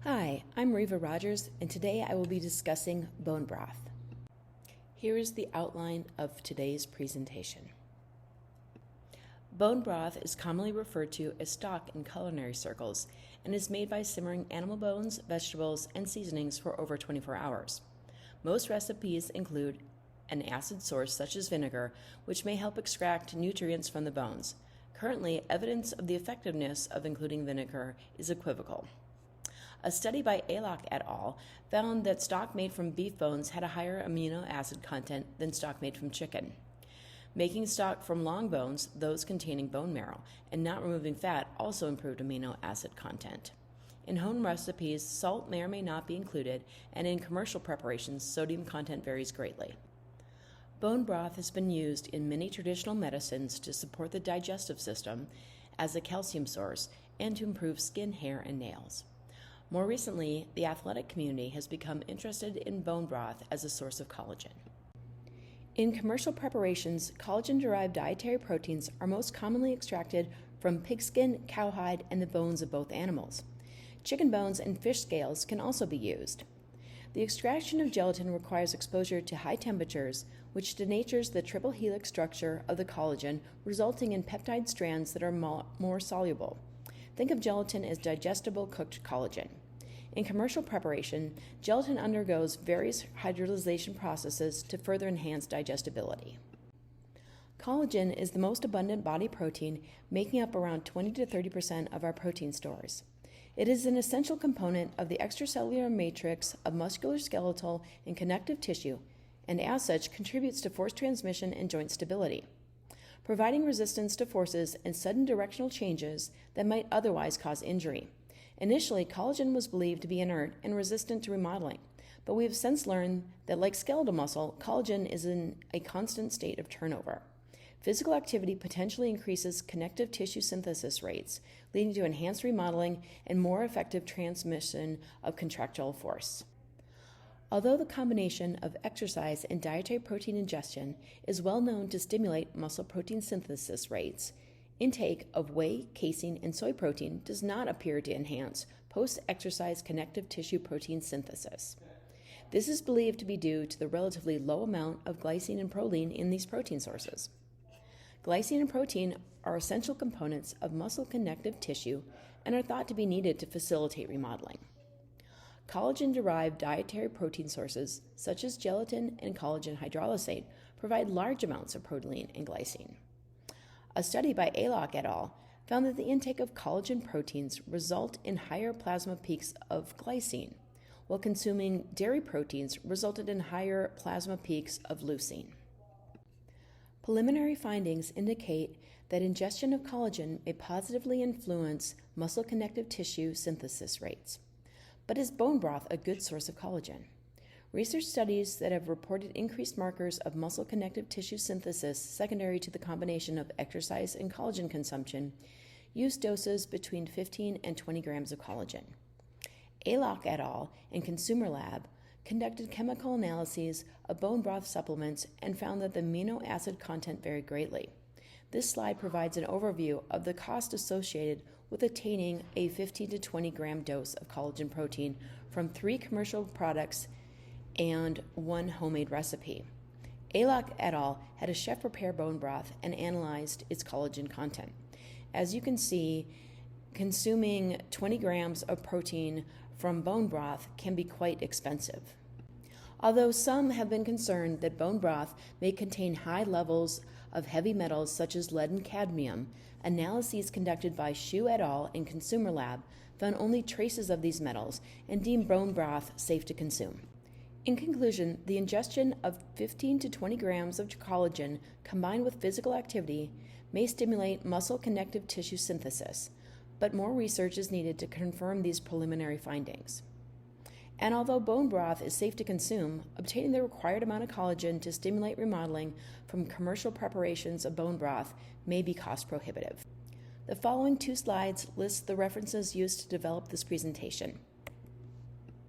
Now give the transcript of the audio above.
Hi, I'm Reva Rogers, and today I will be discussing bone broth. Here is the outline of today's presentation. Bone broth is commonly referred to as stock in culinary circles and is made by simmering animal bones, vegetables, and seasonings for over 24 hours. Most recipes include an acid source such as vinegar, which may help extract nutrients from the bones. Currently, evidence of the effectiveness of including vinegar is equivocal. A study by Aylock et al. Found that stock made from beef bones had a higher amino acid content than stock made from chicken. Making stock from long bones, those containing bone marrow, and not removing fat also improved amino acid content. In home recipes, salt may or may not be included, and in commercial preparations, sodium content varies greatly. Bone broth has been used in many traditional medicines to support the digestive system as a calcium source and to improve skin, hair, and nails. More recently, the athletic community has become interested in bone broth as a source of collagen. In commercial preparations, collagen-derived dietary proteins are most commonly extracted from pigskin, cowhide, and the bones of both animals. Chicken bones and fish scales can also be used. The extraction of gelatin requires exposure to high temperatures, which denatures the triple helix structure of the collagen, resulting in peptide strands that are more soluble. Think of gelatin as digestible cooked collagen. In commercial preparation, gelatin undergoes various hydrolyzation processes to further enhance digestibility. Collagen is the most abundant body protein, making up around 20 to 30% of our protein stores. It is an essential component of the extracellular matrix of musculoskeletal and connective tissue, and as such contributes to force transmission and joint stability, providing resistance to forces and sudden directional changes that might otherwise cause injury. Initially, collagen was believed to be inert and resistant to remodeling, but we have since learned that like skeletal muscle, collagen is in a constant state of turnover. Physical activity potentially increases connective tissue synthesis rates, leading to enhanced remodeling and more effective transmission of contractile force. Although the combination of exercise and dietary protein ingestion is well known to stimulate muscle protein synthesis rates, intake of whey, casein, and soy protein does not appear to enhance post-exercise connective tissue protein synthesis. This is believed to be due to the relatively low amount of glycine and proline in these protein sources. Glycine and protein are essential components of muscle connective tissue and are thought to be needed to facilitate remodeling. Collagen-derived dietary protein sources, such as gelatin and collagen hydrolysate, provide large amounts of protein and glycine. A study by Aylock et al. Found that the intake of collagen proteins result in higher plasma peaks of glycine, while consuming dairy proteins resulted in higher plasma peaks of leucine. Preliminary findings indicate that ingestion of collagen may positively influence muscle connective tissue synthesis rates. But is bone broth a good source of collagen? Research studies that have reported increased markers of muscle connective tissue synthesis secondary to the combination of exercise and collagen consumption use doses between 15 and 20 grams of collagen. Aylock et al. And Consumer Lab conducted chemical analyses of bone broth supplements and found that the amino acid content varied greatly. This slide provides an overview of the cost associated with attaining a 15 to 20 gram dose of collagen protein from 3 commercial products and 1 homemade recipe. Aylock et al. Had a chef prepare bone broth and analyzed its collagen content. As you can see, consuming 20 grams of protein from bone broth can be quite expensive. Although some have been concerned that bone broth may contain high levels of heavy metals such as lead and cadmium, analyses conducted by Xu et al. In Consumer Lab found only traces of these metals and deemed bone broth safe to consume. In conclusion, the ingestion of 15 to 20 grams of collagen combined with physical activity may stimulate muscle connective tissue synthesis, but more research is needed to confirm these preliminary findings. And although bone broth is safe to consume, obtaining the required amount of collagen to stimulate remodeling from commercial preparations of bone broth may be cost prohibitive. The following 2 slides list the references used to develop this presentation.